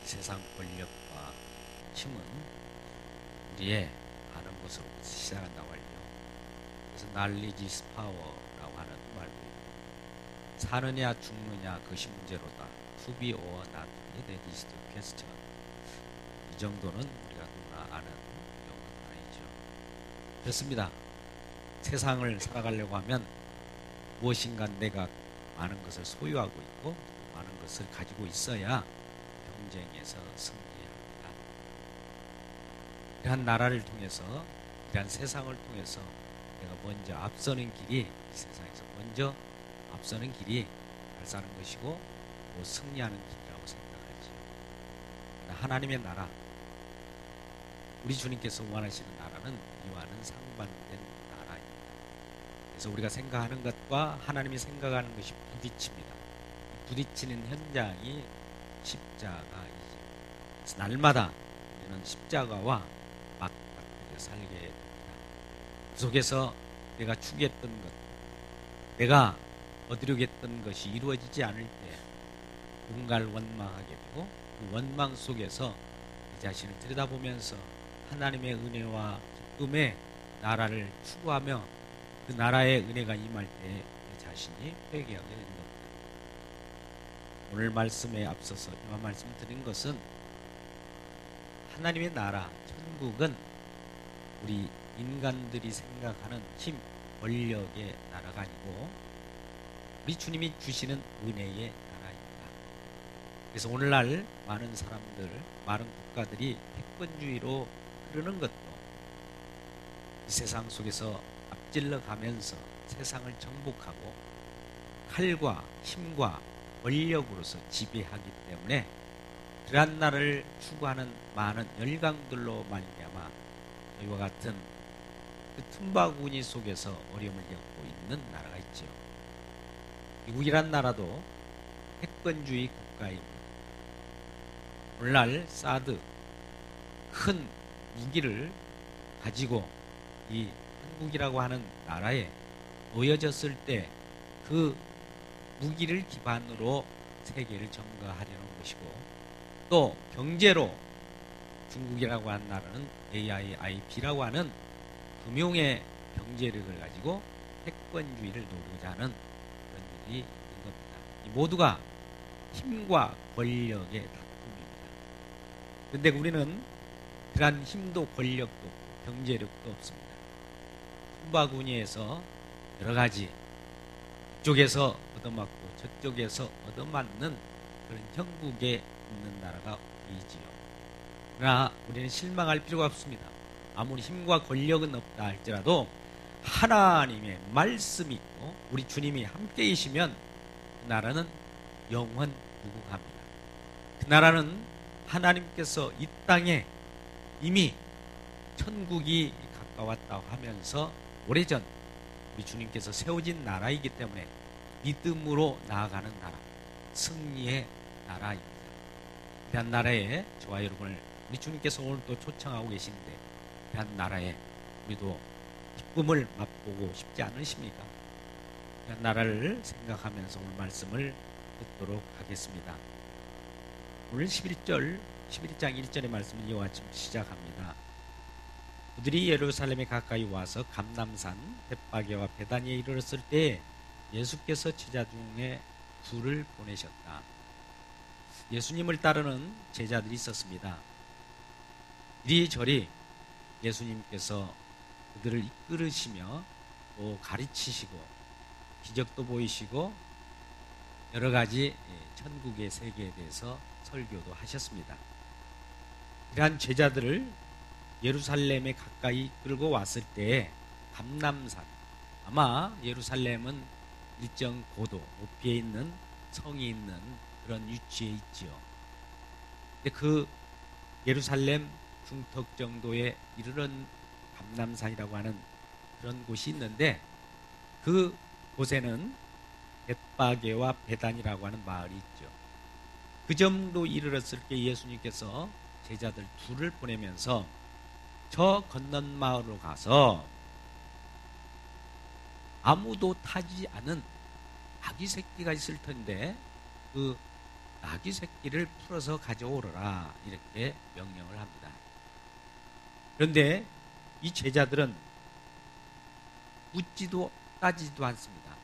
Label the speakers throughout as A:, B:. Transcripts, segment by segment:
A: 세상 권력과 힘은 우리의 아는 것으로부터 시작한다고 알죠. 그래서 knowledge is power라고 하는 말도 있고, 사느냐 죽느냐 그것이 문제로다. To be or not to be, that is the question. 이 정도는 우리가 누구나 아는 영어는 아니죠. 그렇습니다. 세상을 살아가려고 하면 무엇인가 내가 많은 것을 소유하고 있고 많은 것을 가지고 있어야 경쟁에서 승리합니다. 이러한 나라를 통해서, 이러한 세상을 통해서 내가 먼저 앞서는 길이, 이 세상에서 먼저 앞서는 길이 잘 사는 것이고 또 승리하는 길이라고 생각하지요. 하나님의 나라, 우리 주님께서 원하시는 나라는 이와는 상반된 나라입니다. 그래서 우리가 생각하는 것과 하나님이 생각하는 것이 부딪힙니다. 부딪히는 현장이 십자가이죠. 그래서 날마다 우리는 십자가와 맞닥뜨려 살게 됩니다. 그 속에서 내가 추구했던 것, 내가 얻으려고 했던 것이 이루어지지 않을 때 누군가를 원망하게 되고, 그 원망 속에서 내 자신을 들여다보면서 하나님의 은혜와 기쁨의 나라를 추구하며 그 나라의 은혜가 임할 때 내 자신이 회개하게 되는 겁니다. 오늘 말씀에 앞서서 이만 말씀드린 것은 하나님의 나라, 천국은 우리 인간들이 생각하는 힘, 권력의 나라가 아니고 우리 주님이 주시는 은혜의 나라입니다. 그래서 오늘날 많은 사람들, 많은 국가들이 패권주의로 흐르는 것도 이 세상 속에서 앞질러 가면서 세상을 정복하고 칼과 힘과 권력으로서 지배하기 때문에 그러한 나라를 추구하는 많은 열강들로 말미암아 저희와 같은 그 틈바구니 속에서 어려움을 겪고 있는 나라가 있죠. 미국이란 나라도 패권주의 국가입니다. 오늘날 사드 큰 무기를 가지고 이 한국이라고 하는 나라에 놓여졌을 때 그 무기를 기반으로 세계를 점거하려는 것이고, 또 경제로 중국이라고 하는 나라는 AIIB라고 하는 금융의 경제력을 가지고 패권주의를 노리고자 하는 그런 일이 있는 겁니다. 이 모두가 힘과 권력의 다툼입니다. 그런데 우리는 그러한 힘도 권력도 없고 경제력도 없습니다. 틈바구니에서 여러 가지, 이쪽에서 얻어맞고 저쪽에서 얻어맞는 그런 형국에 있는 나라가 우리지요. 그러나 우리는 실망할 필요가 없습니다. 아무리 힘과 권력은 없다 할지라도 하나님의 말씀이 있고 우리 주님이 함께 계시면 그 나라는 영원 무궁합니다. 그 나라는 하나님께서 이 땅에 이미 천국이 가까웠다고 하면서 오래전 우리 주님께서 세워진 나라이기 때문에 믿음으로 나아가는 나라, 승리의 나라입니다. 이러한 나라에 저와 여러분을 우리 주님께서 오늘 또 초청하고 계신데, 이러한 나라에 우리도 기쁨을 맛보고 싶지 않으십니까? 이러한 나라를 생각하면서 오늘 말씀을 듣도록 하겠습니다. 오늘 11장 1절의 말씀은 이와 같이 시작합니다. 그들이 예루살렘에 가까이 와서 감람산 벳바게와 베다니에 이르렀을 때 예수께서 제자 중에 둘을 보내셨다. 예수님을 따르는 제자들이 있었습니다. 이리저리 예수님께서 그들을 이끌으시며 또 가르치시고 기적도 보이시고 여러 가지 천국의 세계에 대해서 설교도 하셨습니다. 이러한 제자들을 예루살렘에 가까이 끌고 왔을 때 감람산, 아마 예루살렘은 일정 고도, 높이에 있는 성이 있는 그런 위치에 있지요. 근데 그 예루살렘 중턱 정도에 이르는 감람산이라고 하는 그런 곳이 있는데, 그 곳에는 벳바게와 베단이라고 하는 마을이 있죠. 그 정도 이르렀을 때 예수님께서 제자들 둘을 보내면서 저 건넌 마을로 가서 아무도 타지 않은 아기 새끼가 있을 텐데 그 나귀 새끼를 풀어서 가져오너라 이렇게 명령을 합니다. 그런데 이 제자들은 묻지도 따지지도 않습니다.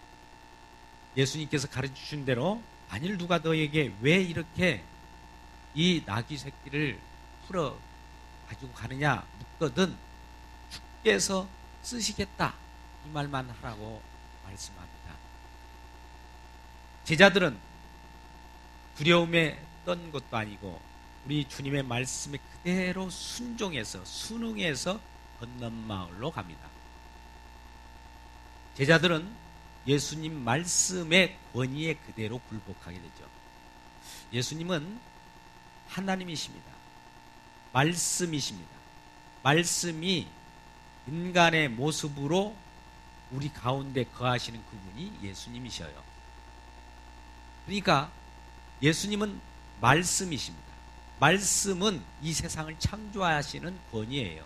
A: 예수님께서 가르치신 대로 만일 누가 너에게 왜 이렇게 이 나귀 새끼를 풀어 가지고 가느냐 묻거든 주께서 쓰시겠다 이 말만 하라고 말씀합니다. 제자들은 두려움에 떤 것도 아니고 우리 주님의 말씀에 그대로 순종해서 순응해서 건넌 마을로 갑니다. 제자들은 예수님 말씀의 권위에 그대로 굴복하게 되죠. 예수님은 하나님이십니다. 말씀이십니다. 말씀이 인간의 모습으로 우리 가운데 거하시는 그분이 예수님이셔요. 그러니까 예수님은 말씀이십니다. 말씀은 이 세상을 창조하시는 권위예요.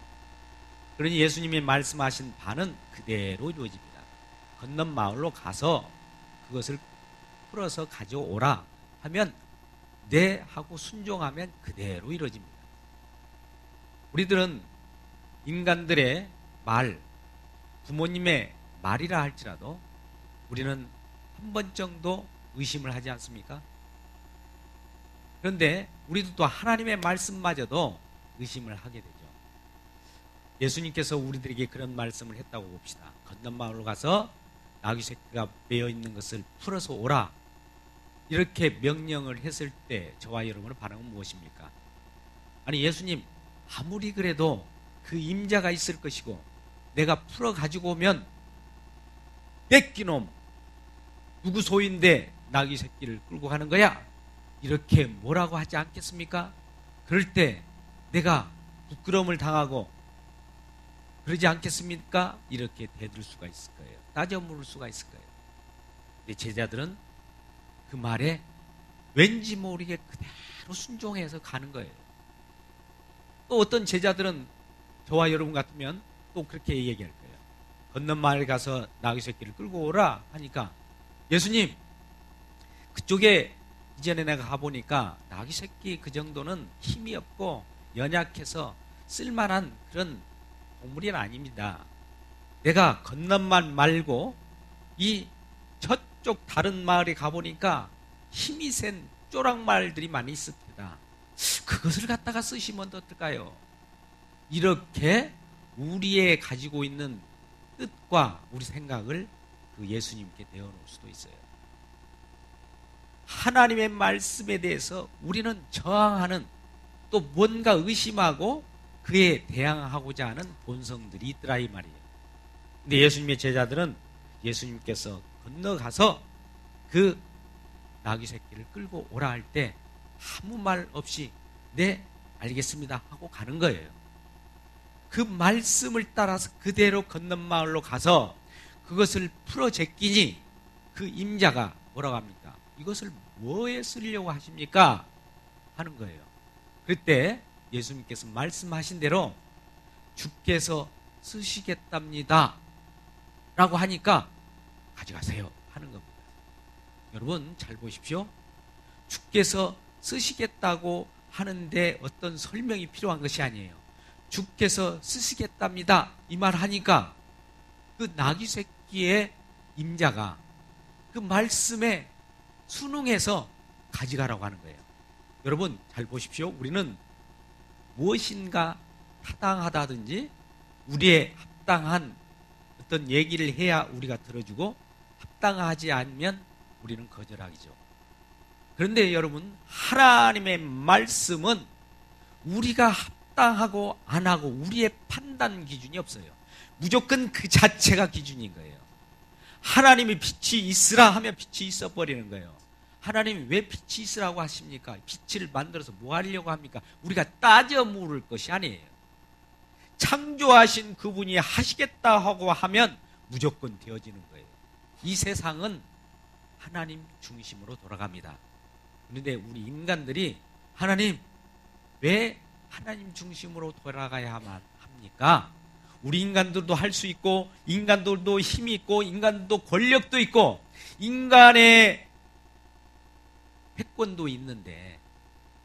A: 그러니 예수님이 말씀하신 바는 그대로 이루어집니다. 건넌 마을로 가서 그것을 풀어서 가져오라 하면 네 하고 순종하면 그대로 이루어집니다. 우리들은 인간들의 말, 부모님의 말이라 할지라도 우리는 한 번 정도 의심을 하지 않습니까? 그런데 우리도 또 하나님의 말씀마저도 의심을 하게 되죠. 예수님께서 우리들에게 그런 말씀을 했다고 봅시다. 건넌 마을로 가서 나귀 새끼가 매여 있는 것을 풀어서 오라. 이렇게 명령을 했을 때 저와 여러분의 반응은 무엇입니까? 아니 예수님 아무리 그래도 그 임자가 있을 것이고 내가 풀어 가지고 오면 뺏기놈 누구 소인데 나귀 새끼를 끌고 가는 거야? 이렇게 뭐라고 하지 않겠습니까? 그럴 때 내가 부끄러움을 당하고 그러지 않겠습니까? 이렇게 대들 수가 있을 거예요. 따져 물을 수가 있을 거예요. 근데 제자들은 그 말에 왠지 모르게 그대로 순종해서 가는 거예요. 또 어떤 제자들은 저와 여러분 같으면 또 그렇게 얘기할 거예요. 건넌 마을에 가서 나귀 새끼를 끌고 오라 하니까 예수님 그쪽에 이전에 내가 가보니까 나귀 새끼 그 정도는 힘이 없고 연약해서 쓸만한 그런 동물이 아닙니다. 내가 건넌 마을 말고 이 저쪽 다른 마을에 가보니까 힘이 센 쪼락말들이 많이 있습니다. 그것을 갖다가 쓰시면 어떨까요? 이렇게 우리의 가지고 있는 뜻과 우리 생각을 그 예수님께 대어놓을 수도 있어요. 하나님의 말씀에 대해서 우리는 저항하는 또 뭔가 의심하고 그에 대항하고자 하는 본성들이 있더라 이 말이에요. 근데 예수님의 제자들은 예수님께서 건너가서 그 나귀 새끼를 끌고 오라 할 때 아무 말 없이 네 알겠습니다 하고 가는 거예요. 그 말씀을 따라서 그대로 건넌 마을로 가서 그것을 풀어 제끼니 그 임자가 뭐라고 합니까? 이것을 뭐에 쓰려고 하십니까? 하는 거예요. 그때 예수님께서 말씀하신 대로 주께서 쓰시겠답니다 라고 하니까 가져가세요 하는 겁니다. 여러분 잘 보십시오. 주께서 쓰시겠다고 하는데 어떤 설명이 필요한 것이 아니에요. 주께서 쓰시겠답니다 이 말 하니까 그 나귀 새끼의 임자가 그 말씀에 순응해서 가져가라고 하는 거예요. 여러분 잘 보십시오. 우리는 무엇인가 타당하다든지 우리의 합당한 어떤 얘기를 해야 우리가 들어주고 합당하지 않으면 우리는 거절하기죠. 그런데 여러분 하나님의 말씀은 우리가 합당하고 안 하고 우리의 판단 기준이 없어요. 무조건 그 자체가 기준인 거예요. 하나님이 빛이 있으라 하면 빛이 있어 버리는 거예요. 하나님이 왜 빛이 있으라고 하십니까? 빛을 만들어서 뭐 하려고 합니까? 우리가 따져 물을 것이 아니에요. 창조하신 그분이 하시겠다 하고 하면 무조건 되어지는 거예요. 이 세상은 하나님 중심으로 돌아갑니다. 그런데 우리 인간들이 하나님 왜 하나님 중심으로 돌아가야만 합니까? 우리 인간들도 할 수 있고 인간들도 힘이 있고 인간도 권력도 있고 인간의 패권도 있는데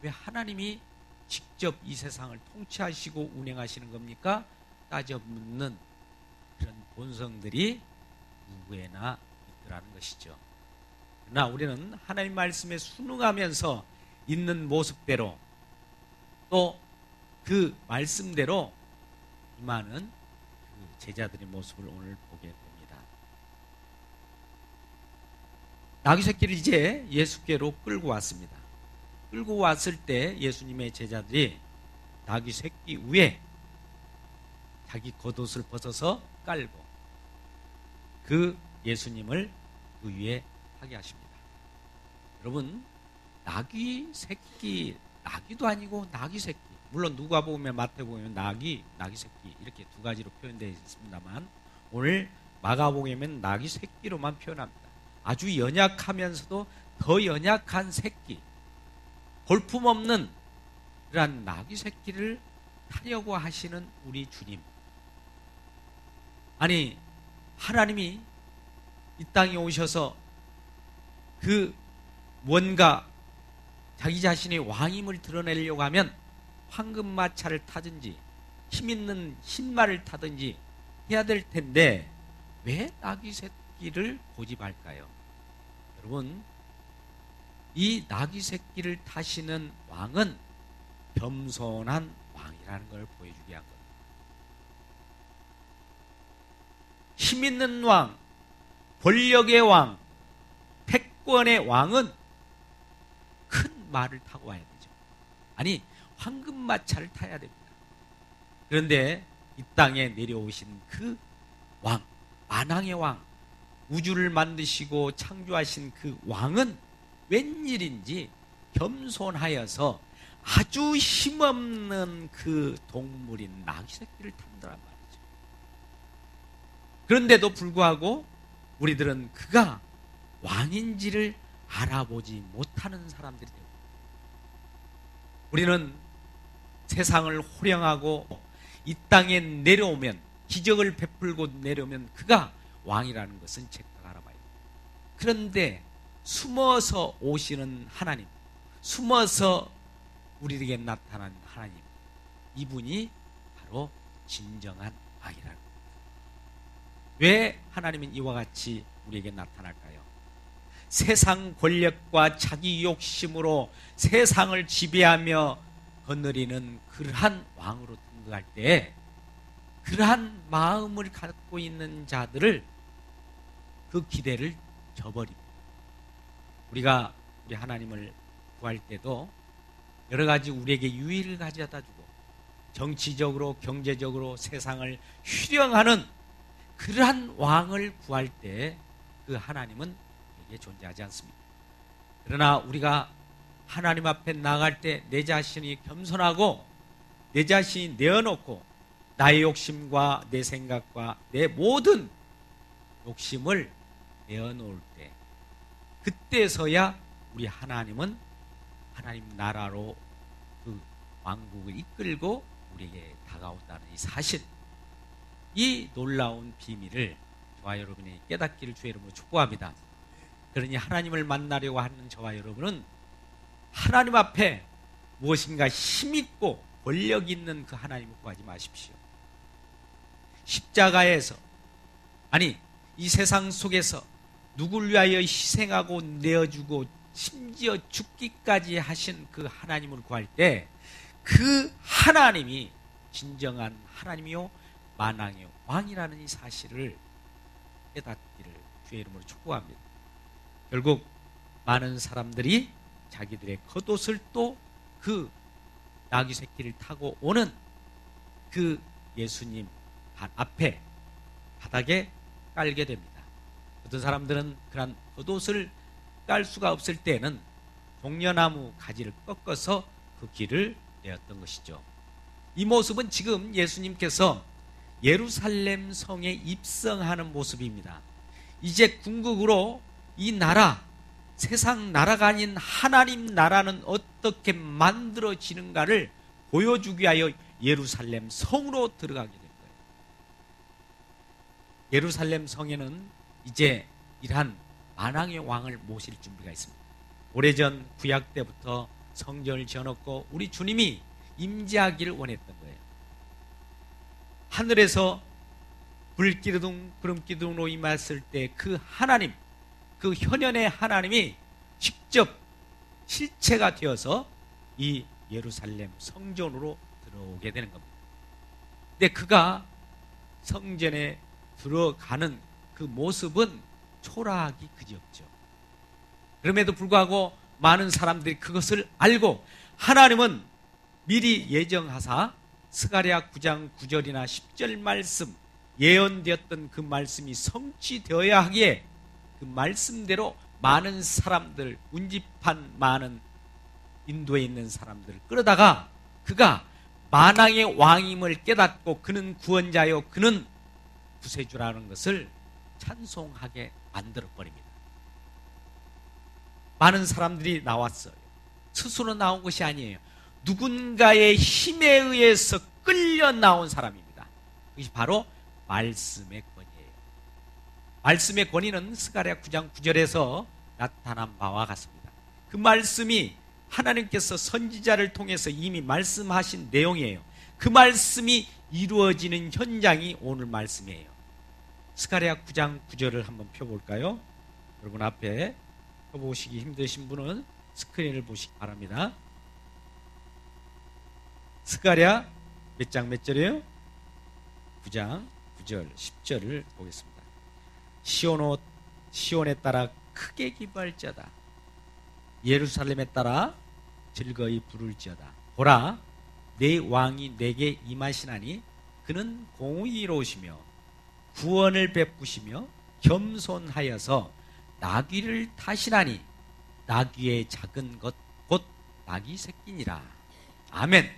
A: 왜 하나님이 직접 이 세상을 통치하시고 운행하시는 겁니까? 따져 묻는 그런 본성들이 누구에나 있더라는 것이죠. 그러나 우리는 하나님 말씀에 순응하면서 있는 모습대로 또 그 말씀대로 임하는 그 제자들의 모습을 오늘 보게 됩니다. 나귀 새끼를 이제 예수께로 끌고 왔습니다. 끌고 왔을 때 예수님의 제자들이 나귀 새끼 위에 자기 겉옷을 벗어서 깔고 그 예수님을 그 위에 타게 하십니다. 여러분, 나귀 새끼, 나귀도 아니고 나귀 새끼. 물론 누가복음에 마태복음에 나귀 새끼 이렇게 두 가지로 표현되어 있습니다만 오늘 마가복음에는 나귀 새끼로만 표현합니다. 아주 연약하면서도 더 연약한 새끼, 볼품없는 그러한 나귀 새끼를 타려고 하시는 우리 주님. 아니, 하나님이 이 땅에 오셔서 그 뭔가 자기 자신의 왕임을 드러내려고 하면 황금마차를 타든지 힘있는 흰말을 타든지 해야 될 텐데 왜 나귀 새끼를 고집할까요? 여러분, 이 나귀 새끼를 타시는 왕은 겸손한 왕이라는 걸 보여주게 한 겁니다. 힘있는 왕, 권력의 왕, 패권의 왕은 큰 말을 타고 와야 되죠. 아니, 황금마차를 타야 됩니다. 그런데 이 땅에 내려오신 그 왕, 만왕의 왕, 우주를 만드시고 창조하신 그 왕은 웬일인지 겸손하여서 아주 힘없는 그 동물인 나귀 새끼를 탄다란 말이죠. 그런데도 불구하고 우리들은 그가 왕인지를 알아보지 못하는 사람들이 됩니다. 우리는 세상을 호령하고 이 땅에 내려오면, 기적을 베풀고 내려오면 그가 왕이라는 것은 즉각 알아봐요. 그런데 숨어서 오시는 하나님, 숨어서 우리에게 나타난 하나님, 이분이 바로 진정한 왕이라는 겁니다. 왜 하나님은 이와 같이 우리에게 나타날까요? 세상 권력과 자기 욕심으로 세상을 지배하며 거느리는 그러한 왕으로 등극할 때 그러한 마음을 갖고 있는 자들을 그 기대를 저버립니다. 우리가 우리 하나님을 구할 때도 여러 가지 우리에게 유의를 가져다 주고 정치적으로 경제적으로 세상을 휴령하는 그러한 왕을 구할 때 그 하나님은 우리에게 존재하지 않습니다. 그러나 우리가 하나님 앞에 나갈 때 내 자신이 겸손하고 내 자신이 내어놓고 나의 욕심과 내 생각과 내 모든 욕심을 내어놓을 때 그때서야 우리 하나님은 하나님 나라로 그 왕국을 이끌고 우리에게 다가온다는 이 사실, 이 놀라운 비밀을 저와 여러분이 깨닫기를 주의 이름으로 축복합니다. 그러니 하나님을 만나려고 하는 저와 여러분은 하나님 앞에 무엇인가 힘있고 권력 있는 그 하나님을 구하지 마십시오. 십자가에서, 아니 이 세상 속에서 누구를 위하여 희생하고 내어주고 심지어 죽기까지 하신 그 하나님을 구할 때 그 하나님이 진정한 하나님이요 만왕의 왕이라는 이 사실을 깨닫기를 주의 이름으로 축복합니다. 결국 많은 사람들이 자기들의 겉옷을 또 그 나귀 새끼를 타고 오는 그 예수님 앞에 바닥에 깔게 됩니다. 어떤 사람들은 그런 겉옷을 깔 수가 없을 때는 종려나무 가지를 꺾어서 그 길을 내었던 것이죠. 이 모습은 지금 예수님께서 예루살렘 성에 입성하는 모습입니다. 이제 궁극으로 이 나라, 세상 나라가 아닌 하나님 나라는 어떻게 만들어지는가를 보여주기 위하여 예루살렘 성으로 들어가게 된 거예요. 예루살렘 성에는 이제 이러한 만왕의 왕을 모실 준비가 있습니다. 오래전 구약 때부터 성전을 지어놓고 우리 주님이 임재하기를 원했던 거예요. 하늘에서 불기둥 구름기둥으로 임했을 때 그 하나님, 그 현현의 하나님이 직접 실체가 되어서 이 예루살렘 성전으로 들어오게 되는 겁니다. 근데 그가 성전에 들어가는 그 모습은 초라하기 그지없죠. 그럼에도 불구하고 많은 사람들이 그것을 알고 하나님은 미리 예정하사 스가랴 9장 9절이나 10절 말씀, 예언되었던 그 말씀이 성취되어야 하기에 그 말씀대로 많은 사람들, 운집한 많은 인도에 있는 사람들을 끌어다가 그가 만왕의 왕임을 깨닫고 그는 구원자요 그는 구세주라는 것을 찬송하게 만들어버립니다. 많은 사람들이 나왔어요. 스스로 나온 것이 아니에요. 누군가의 힘에 의해서 끌려 나온 사람입니다. 그것이 바로 말씀의 권위예요. 말씀의 권위는 스가랴 9장 9절에서 나타난 바와 같습니다. 그 말씀이 하나님께서 선지자를 통해서 이미 말씀하신 내용이에요. 그 말씀이 이루어지는 현장이 오늘 말씀이에요. 스가랴 9장 9절을 한번 펴볼까요? 여러분 앞에 펴보시기 힘드신 분은 스크린을 보시기 바랍니다. 스가랴 몇 장 몇 절이에요? 9장 9절 10절을 보겠습니다. 시온에 따라 크게 기뻐할지어다. 예루살렘에 따라 즐거이 부를지어다. 보라, 내 왕이 내게 임하시나니 그는 공의로우시며 구원을 베푸시며 겸손하여서 나귀를 타시나니 나귀의 작은 것 곧 나귀 새끼니라. 아멘.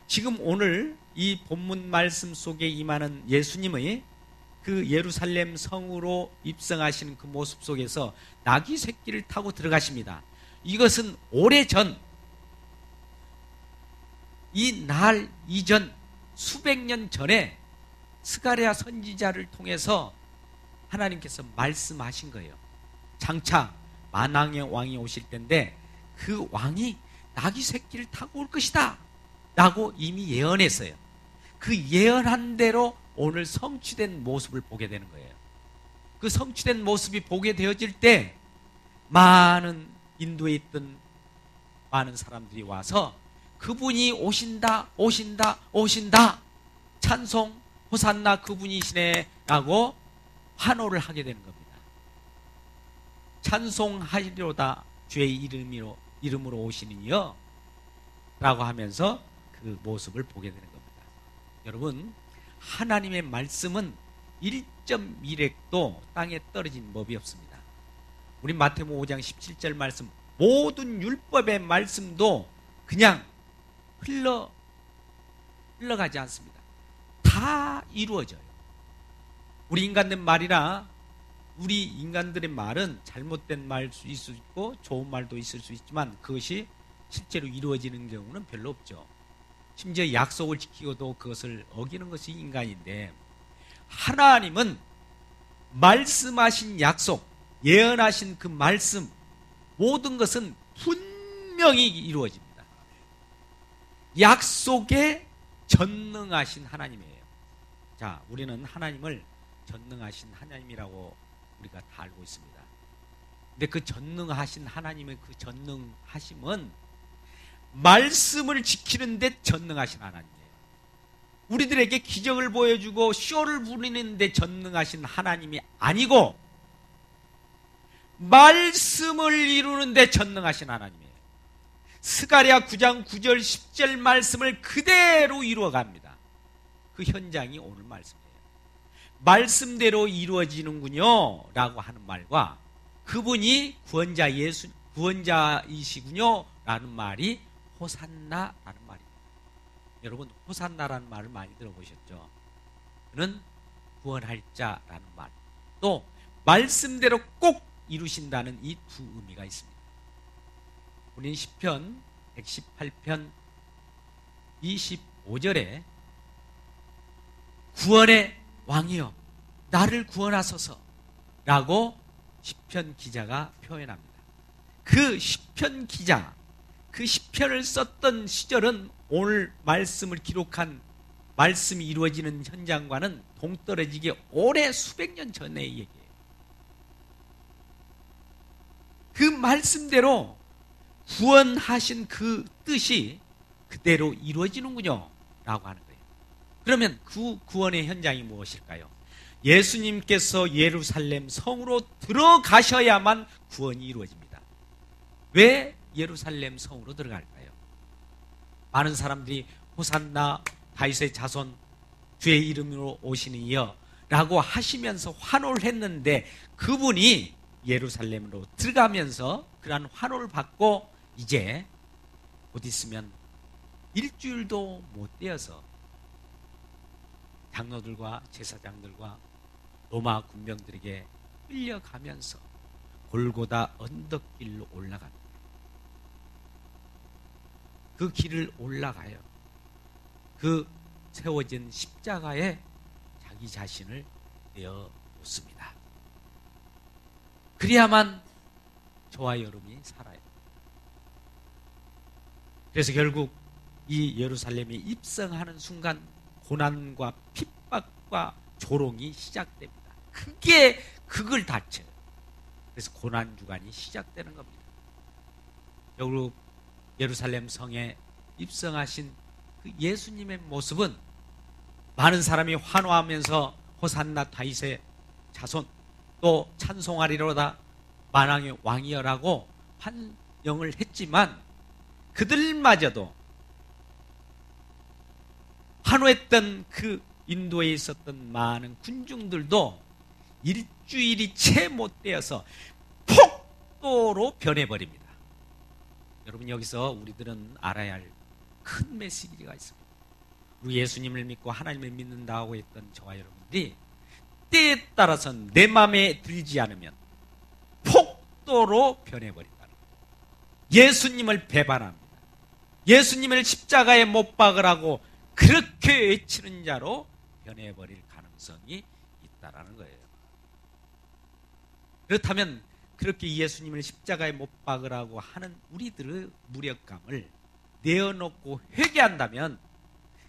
A: 지금 오늘 이 본문 말씀 속에 임하는 예수님의 그 예루살렘 성으로 입성하시는 그 모습 속에서 나귀 새끼를 타고 들어가십니다. 이것은 오래전, 이 날 이전 수백 년 전에 스가랴 선지자를 통해서 하나님께서 말씀하신 거예요. 장차 만왕의 왕이 오실 텐데 그 왕이 나귀 새끼를 타고 올 것이다 라고 이미 예언했어요. 그 예언한 대로 오늘 성취된 모습을 보게 되는 거예요. 그 성취된 모습이 보게 되어질 때 많은 인도에 있던 많은 사람들이 와서 그분이 오신다 오신다 오신다 찬송 호산나 그분이시네 라고 환호를 하게 되는 겁니다. 찬송하리로다 주의 이름으로 오시는 이여 라고 하면서 그 모습을 보게 되는 겁니다. 여러분, 하나님의 말씀은 1.1핵도 땅에 떨어진 법이 없습니다. 우리 마태복음 5장 17절 말씀, 모든 율법의 말씀도 그냥 흘러가지 않습니다. 다 이루어져요. 우리 인간의 말이나 우리 인간들의 말은 잘못된 말일 수 있고 좋은 말도 있을 수 있지만 그것이 실제로 이루어지는 경우는 별로 없죠. 심지어 약속을 지키고도 그것을 어기는 것이 인간인데, 하나님은 말씀하신 약속, 예언하신 그 말씀, 모든 것은 분명히 이루어집니다. 약속에 전능하신 하나님이에요. 자, 우리는 하나님을 전능하신 하나님이라고 우리가 다 알고 있습니다. 근데 그 전능하신 하나님의 그 전능하심은 말씀을 지키는 데 전능하신 하나님이에요. 우리들에게 기적을 보여주고 쇼를 부리는 데 전능하신 하나님이 아니고 말씀을 이루는 데 전능하신 하나님이에요. 스가랴 9장 9절 10절 말씀을 그대로 이루어갑니다. 그 현장이 오늘 말씀이에요. 말씀대로 이루어지는군요 라고 하는 말과 그분이 구원자이시군요 라는 말이 호산나라는 말입니다. 여러분, 호산나라는 말을 많이 들어보셨죠? 그는 구원할 자라는 말, 또 말씀대로 꼭 이루신다는 이 두 의미가 있습니다. 우리는 시편 118편 25절에 구원의 왕이여 나를 구원하소서 라고 시편 기자가 표현합니다. 그 시편 기자, 그 시편을 썼던 시절은 오늘 말씀을 기록한 말씀이 이루어지는 현장과는 동떨어지게 오래 수백 년 전의 얘기예요. 그 말씀대로 구원하신 그 뜻이 그대로 이루어지는군요 라고 하는 거예요. 그러면 그 구원의 현장이 무엇일까요? 예수님께서 예루살렘 성으로 들어가셔야만 구원이 이루어집니다. 왜 예루살렘 성으로 들어갈까요? 많은 사람들이 호산나 다윗의 자손 주의 이름으로 오시는 이여 라고 하시면서 환호를 했는데, 그분이 예루살렘으로 들어가면서 그러한 환호를 받고 이제 곧 있으면 일주일도 못 되어서 장로들과 제사장들과 로마 군병들에게 끌려가면서 골고다 언덕길로 올라갑니다. 그 길을 올라가요. 그 세워진 십자가에 자기 자신을 내어 놓습니다. 그래야만 저와 여러분이 살아요. 그래서 결국 이 예루살렘에 입성하는 순간 고난과 핍박과 조롱이 시작됩니다. 그게 극을 다쳐요. 그래서 고난주간이 시작되는 겁니다. 결국 예루살렘 성에 입성하신 그 예수님의 모습은 많은 사람이 환호하면서 호산나 다윗의 자손 또 찬송하리로다 만왕의 왕이여라고 환영을 했지만, 그들마저도 환호했던 그 인도에 있었던 많은 군중들도 일주일이 채 못 되어서 폭도로 변해버립니다. 여러분, 여기서 우리들은 알아야 할 큰 메시지가 있습니다. 우리 예수님을 믿고 하나님을 믿는다고 했던 저와 여러분들이 때에 따라서는 내 마음에 들지 않으면 폭도로 변해버린다는 거예요. 예수님을 배반합니다. 예수님을 십자가에 못 박으라고 그렇게 외치는 자로 변해버릴 가능성이 있다는 거예요. 그렇다면 그렇게 예수님을 십자가에 못 박으라고 하는 우리들의 무력감을 내어놓고 회개한다면,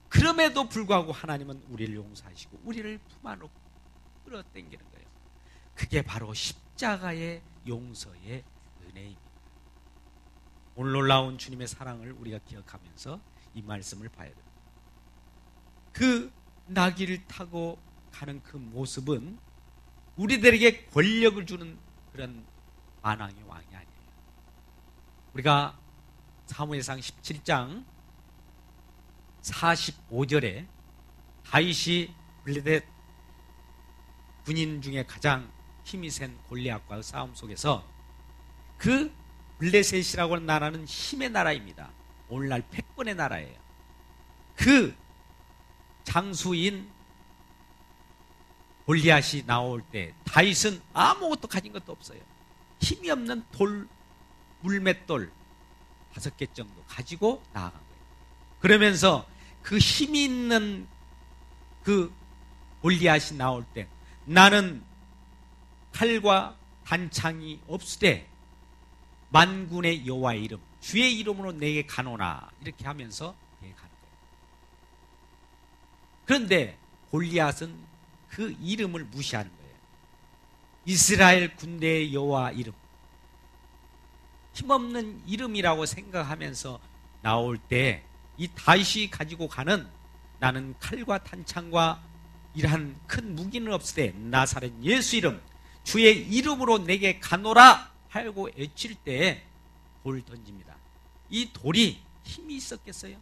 A: 그럼에도 불구하고 하나님은 우리를 용서하시고 우리를 품 안으로 끌어당기는 거예요. 그게 바로 십자가의 용서의 은혜입니다. 오늘 놀라운 주님의 사랑을 우리가 기억하면서 이 말씀을 봐야 됩니다. 그 나귀를 타고 가는 그 모습은 우리들에게 권력을 주는 그런 만왕의 왕이 아니에요. 우리가 사무엘상 17장 45절에 다윗이 블레셋 군인 중에 가장 힘이 센 골리앗과의 싸움 속에서 그 블레셋이라고 하는 나라는 힘의 나라입니다. 오늘날 패권의 나라예요. 그 장수인 골리앗이 나올 때 다윗은 아무것도 가진 것도 없어요. 힘이 없는 돌, 물맷돌 5개 정도 가지고 나아간 거예요. 그러면서 그 힘이 있는 그 골리앗이 나올 때 나는 칼과 단창이 없으되 만군의 여호와의 이름 주의 이름으로 내게 가노나, 이렇게 하면서 내게 가는 거예요. 그런데 골리앗은 그 이름을 무시하는 거예요. 이스라엘 군대의 여호와 이름, 힘없는 이름이라고 생각하면서 나올 때 이 다윗이 가지고 가는 나는 칼과 탄창과 이러한 큰 무기는 없으되 나사렛 예수 이름 주의 이름으로 내게 가노라 하고 외칠 때 돌을 던집니다. 이 돌이 힘이 있었겠어요?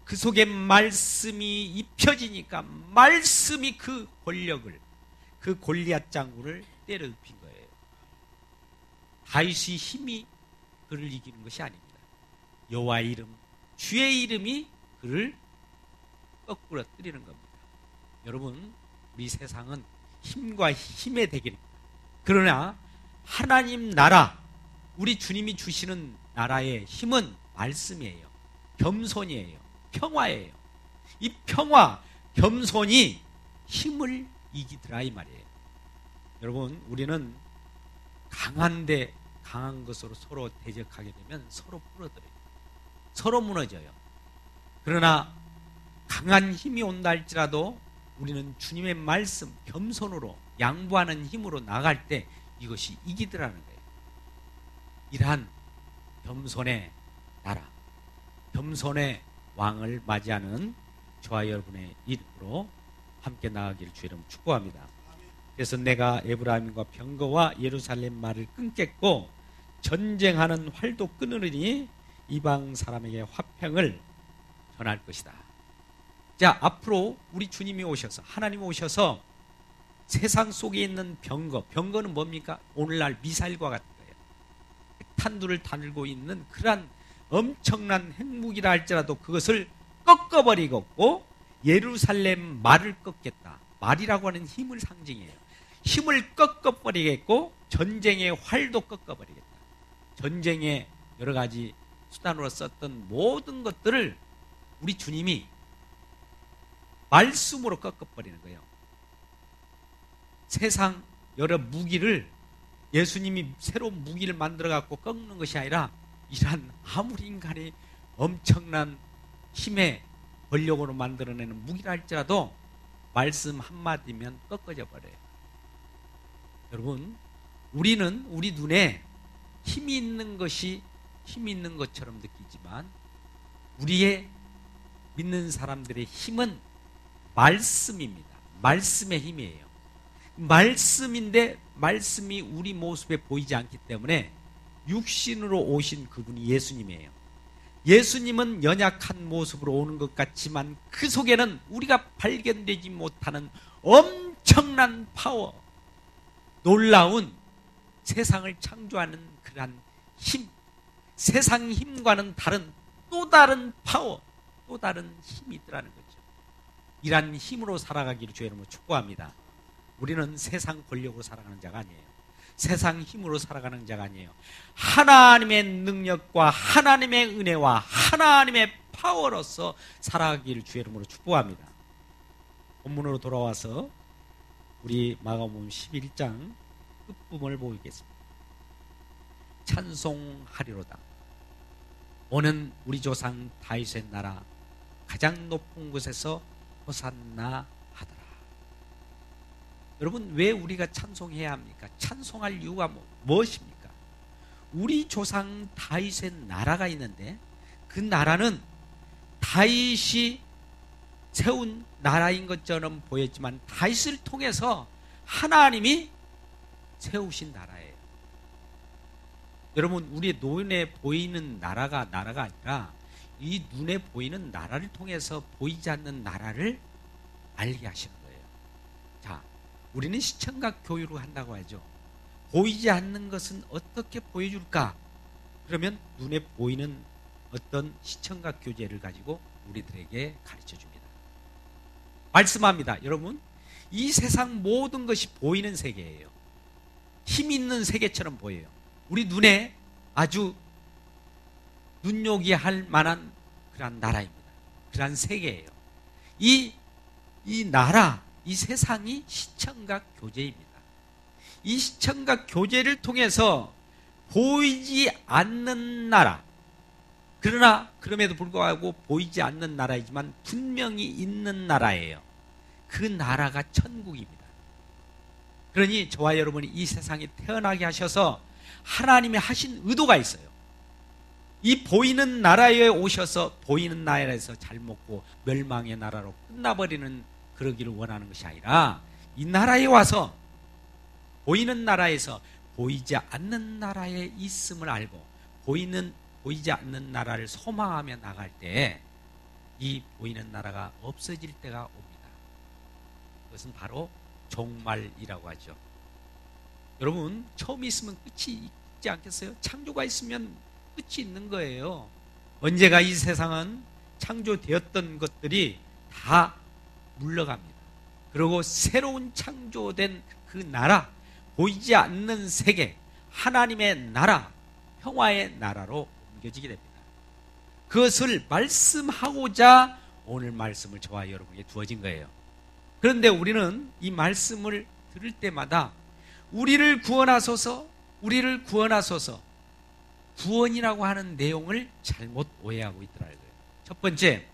A: 그 속에 말씀이 입혀지니까 말씀이 그 권력을, 그 골리앗 장군을 때려 눕힌 거예요. 다윗의 힘이 그를 이기는 것이 아닙니다. 여호와의 이름, 주의 이름이 그를 거꾸로 뜨리는 겁니다. 여러분, 우리 세상은 힘과 힘의 대결입니다. 그러나 하나님 나라, 우리 주님이 주시는 나라의 힘은 말씀이에요. 겸손이에요. 평화예요. 이 평화, 겸손이 힘을 이기더라 이 말이에요. 여러분, 우리는 강한데 강한 것으로 서로 대적하게 되면 서로 부러들어요. 서로 무너져요. 그러나 강한 힘이 온다 할지라도 우리는 주님의 말씀, 겸손으로 양보하는 힘으로 나갈 때 이것이 이기더라는 거예요. 이러한 겸손의 나라, 겸손의 왕을 맞이하는 저와 여러분의 이름으로 함께 나아가기를 주의 이름으로 축복합니다. 그래서 내가 에브라임과 병거와 예루살렘 말을 끊겠고 전쟁하는 활도 끊으리니 이방 사람에게 화평을 전할 것이다. 자, 앞으로 우리 주님이 오셔서, 하나님이 오셔서 세상 속에 있는 병거는 뭡니까? 오늘날 미사일과 같은 거예요. 탄두를 달고 있는 그러한 엄청난 핵무기라 할지라도 그것을 꺾어버리겠고 예루살렘 말을 꺾겠다. 말이라고 하는 힘을 상징해요. 힘을 꺾어버리겠고 전쟁의 활도 꺾어버리겠다. 전쟁의 여러 가지 수단으로 썼던 모든 것들을 우리 주님이 말씀으로 꺾어버리는 거예요. 세상 여러 무기를 예수님이 새로운 무기를 만들어 갖고 꺾는 것이 아니라 이러한 아무리 인간이 엄청난 힘의 권력으로 만들어내는 무기라 할지라도 말씀 한마디면 꺾어져 버려요. 여러분, 우리는 우리 눈에 힘이 있는 것이 힘이 있는 것처럼 느끼지만 우리의 믿는 사람들의 힘은 말씀입니다. 말씀의 힘이에요. 말씀인데 말씀이 우리 모습에 보이지 않기 때문에 육신으로 오신 그분이 예수님이에요. 예수님은 연약한 모습으로 오는 것 같지만 그 속에는 우리가 발견되지 못하는 엄청난 파워, 놀라운 세상을 창조하는 그러한 힘, 세상 힘과는 다른 또 다른 파워, 또 다른 힘이 있더라는 거죠. 이러한 힘으로 살아가기를 주의 이름으로 축복합니다. 우리는 세상 권력으로 살아가는 자가 아니에요. 세상 힘으로 살아가는 자가 아니에요. 하나님의 능력과 하나님의 은혜와 하나님의 파워로서 살아가기를 주의 이름으로 축복합니다. 본문으로 돌아와서 우리 마가복음 11장 끝부분을 보겠습니다. 찬송하리로다. 오는 우리 조상 다윗의 나라 가장 높은 곳에서 호산나 하더라. 여러분, 왜 우리가 찬송해야 합니까? 찬송할 이유가 무엇입니까? 우리 조상 다윗의 나라가 있는데 그 나라는 다윗이 세운 나라인 것처럼 보였지만 다윗을 통해서 하나님이 세우신 나라예요. 여러분, 우리의 눈에 보이는 나라가 아니라 이 눈에 보이는 나라를 통해서 보이지 않는 나라를 알게 하시는 거예요. 자, 우리는 시청각 교육을 한다고 하죠. 보이지 않는 것은 어떻게 보여줄까? 그러면 눈에 보이는 어떤 시청각 교재를 가지고 우리들에게 가르쳐 줍니다. 말씀합니다. 여러분, 이 세상 모든 것이 보이는 세계예요. 힘 있는 세계처럼 보여요. 우리 눈에 아주 눈요기 할 만한 그러한 나라입니다. 그러한 세계예요. 이 나라, 이 세상이 시청각 교재입니다. 이 시청각 교재를 통해서 보이지 않는 나라, 그러나 그럼에도 불구하고 보이지 않는 나라이지만 분명히 있는 나라예요. 그 나라가 천국입니다. 그러니 저와 여러분이 이 세상에 태어나게 하셔서 하나님이 하신 의도가 있어요. 이 보이는 나라에 오셔서 보이는 나라에서 잘 먹고 멸망의 나라로 끝나버리는 그러기를 원하는 것이 아니라 이 나라에 와서 보이는 나라에서 보이지 않는 나라에 있음을 알고 보이지 않는 나라를 소망하며 나갈 때 이 보이는 나라가 없어질 때가 옵니다. 그것은 바로 종말이라고 하죠. 여러분, 처음이 있으면 끝이 있지 않겠어요? 창조가 있으면 끝이 있는 거예요. 언제가 이 세상은 창조되었던 것들이 다 물러갑니다. 그리고 새로운 창조된 그 나라, 보이지 않는 세계, 하나님의 나라, 평화의 나라로 옮겨지게 됩니다. 그것을 말씀하고자 오늘 말씀을 저와 여러분에게 주어진 거예요. 그런데 우리는 이 말씀을 들을 때마다 우리를 구원하소서, 우리를 구원하소서. 구원이라고 하는 내용을 잘못 오해하고 있더라고요. 첫 번째,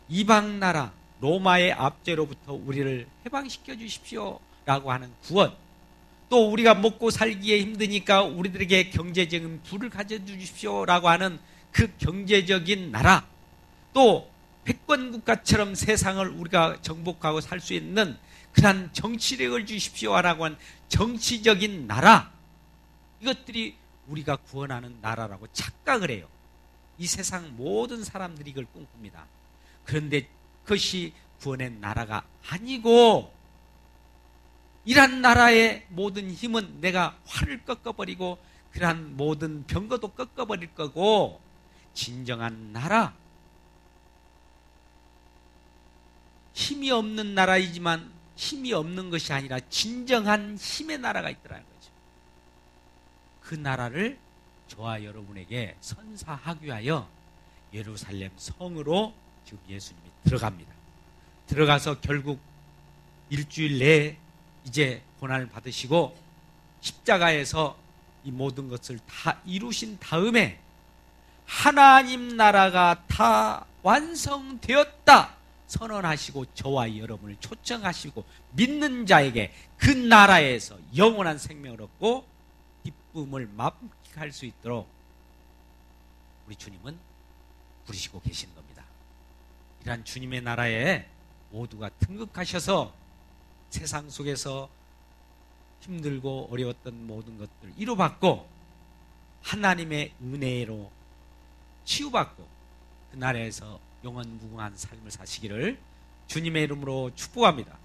A: 이방 나라 로마의 압제로부터 우리를 해방시켜 주십시오 라고 하는 구원, 또 우리가 먹고 살기에 힘드니까 우리들에게 경제적인 부를 가져주십시오 라고 하는 그 경제적인 나라, 또 패권국가처럼 세상을 우리가 정복하고 살 수 있는 그러한 정치력을 주십시오 라고 하는 정치적인 나라, 이것들이 우리가 구원하는 나라라고 착각을 해요. 이 세상 모든 사람들이 이걸 꿈꿉니다. 그런데 그것이 구원의 나라가 아니고, 이러한 나라의 모든 힘은 내가 활을 꺾어버리고 그러한 모든 병거도 꺾어버릴 거고, 진정한 나라, 힘이 없는 나라이지만 힘이 없는 것이 아니라 진정한 힘의 나라가 있더라는 거죠. 그 나라를 저와 여러분에게 선사하기 위하여 예루살렘 성으로 지금 예수님이 들어갑니다. 들어가서 결국 일주일 내에 이제 고난을 받으시고 십자가에서 이 모든 것을 다 이루신 다음에 하나님 나라가 다 완성되었다 선언하시고 저와 여러분을 초청하시고 믿는 자에게 그 나라에서 영원한 생명을 얻고 기쁨을 만끽할 수 있도록 우리 주님은 부르시고 계시는 겁니다. 이러한 주님의 나라에 모두가 등극하셔서 세상 속에서 힘들고 어려웠던 모든 것들을 이루받고 하나님의 은혜로 치유받고 그 나라에서 영원 무궁한 삶을 사시기를 주님의 이름으로 축복합니다.